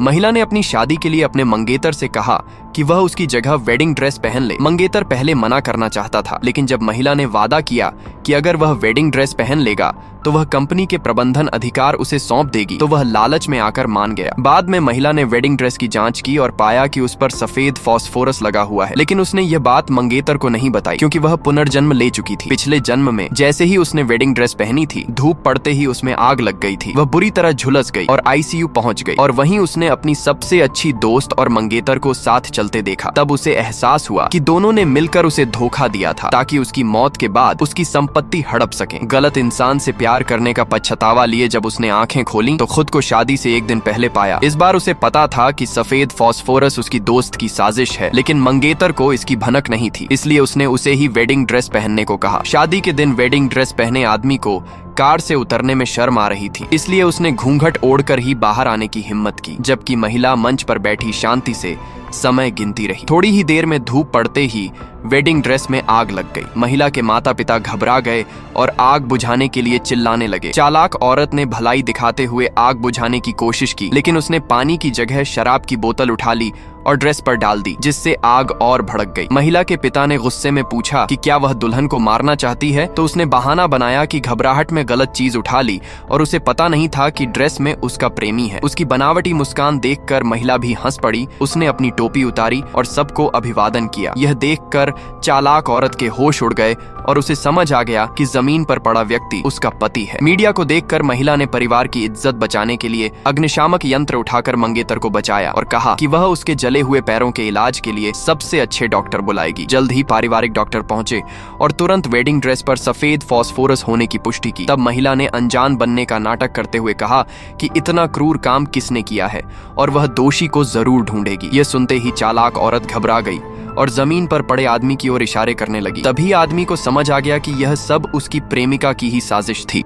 महिला ने अपनी शादी के लिए अपने मंगेतर से कहा कि वह उसकी जगह वेडिंग ड्रेस पहन ले। मंगेतर पहले मना करना चाहता था, लेकिन जब महिला ने वादा किया कि अगर वह वेडिंग ड्रेस पहन लेगा तो वह कंपनी के प्रबंधन अधिकार उसे सौंप देगी, तो वह लालच में आकर मान गया। बाद में महिला ने वेडिंग ड्रेस की जांच की और पाया कि उस पर सफेद फास्फोरस लगा हुआ है, लेकिन उसने यह बात मंगेतर को नहीं बताई क्योंकि वह पुनर्जन्म ले चुकी थी। पिछले जन्म में जैसे ही उसने वेडिंग ड्रेस पहनी थी, धूप पड़ते ही उसमें आग लग गई थी। वह बुरी तरह झुलस गई और आईसीयू पहुंच गई, और वहीं उसने अपनी सबसे अच्छी दोस्त और मंगेतर को साथ चलते देखा। तब उसे एहसास हुआ कि दोनों ने मिलकर उसे धोखा दिया था ताकि उसकी मौत के बाद उसकी संपत्ति हड़प सके। गलत इंसान से प्यार करने का पछतावा लिए जब उसने आंखें खोली तो खुद को शादी से एक दिन पहले पाया। इस बार उसे पता था कि सफेद फास्फोरस उसकी दोस्त की साजिश है, लेकिन मंगेतर को इसकी भनक नहीं थी, इसलिए उसने उसे ही वेडिंग ड्रेस पहनने को कहा। शादी के दिन वेडिंग ड्रेस पहने आदमी को कार से उतरने में शर्म आ रही थी, इसलिए उसने घूंघट ओढ़कर ही बाहर आने की हिम्मत की, जबकि महिला मंच पर बैठी शांति से समय गिनती रही। थोड़ी ही देर में धूप पड़ते ही वेडिंग ड्रेस में आग लग गई। महिला के माता पिता घबरा गए और आग बुझाने के लिए चिल्लाने लगे। चालाक औरत ने भलाई दिखाते हुए आग बुझाने की कोशिश की, लेकिन उसने पानी की जगह शराब की बोतल उठा ली और ड्रेस पर डाल दी, जिससे आग और भड़क गई। महिला के पिता ने गुस्से में पूछा कि क्या वह दुल्हन को मारना चाहती है, तो उसने बहाना बनाया कि घबराहट में गलत चीज उठा ली और उसे पता नहीं था कि ड्रेस में उसका प्रेमी है। उसकी बनावटी मुस्कान देखकर महिला भी हंस पड़ी। उसने अपनी टोपी उतारी और सबको अभिवादन किया। यह देखकर चालाक औरत के होश उड़ गए और उसे समझ आ गया कि जमीन पर पड़ा व्यक्ति उसका पति है। मीडिया को देखकर महिला ने परिवार की इज्जत बचाने के लिए अग्निशामक यंत्र उठाकर मंगेतर को बचाया और कहा कि वह उसके जले हुए पैरों के इलाज के लिए सबसे अच्छे डॉक्टर बुलाएगी। जल्द ही पारिवारिक डॉक्टर पहुंचे और तुरंत वेडिंग ड्रेस पर सफेद फास्फोरस होने की पुष्टि की। तब महिला ने अनजान बनने का नाटक करते हुए कहा कि इतना क्रूर काम किसने किया है और वह दोषी को जरूर ढूंढेगी। यह सुनते ही चालाक औरत घबरा गई और जमीन पर पड़े आदमी की ओर इशारे करने लगी। तभी आदमी को समझ आ गया कि यह सब उसकी प्रेमिका की ही साजिश थी।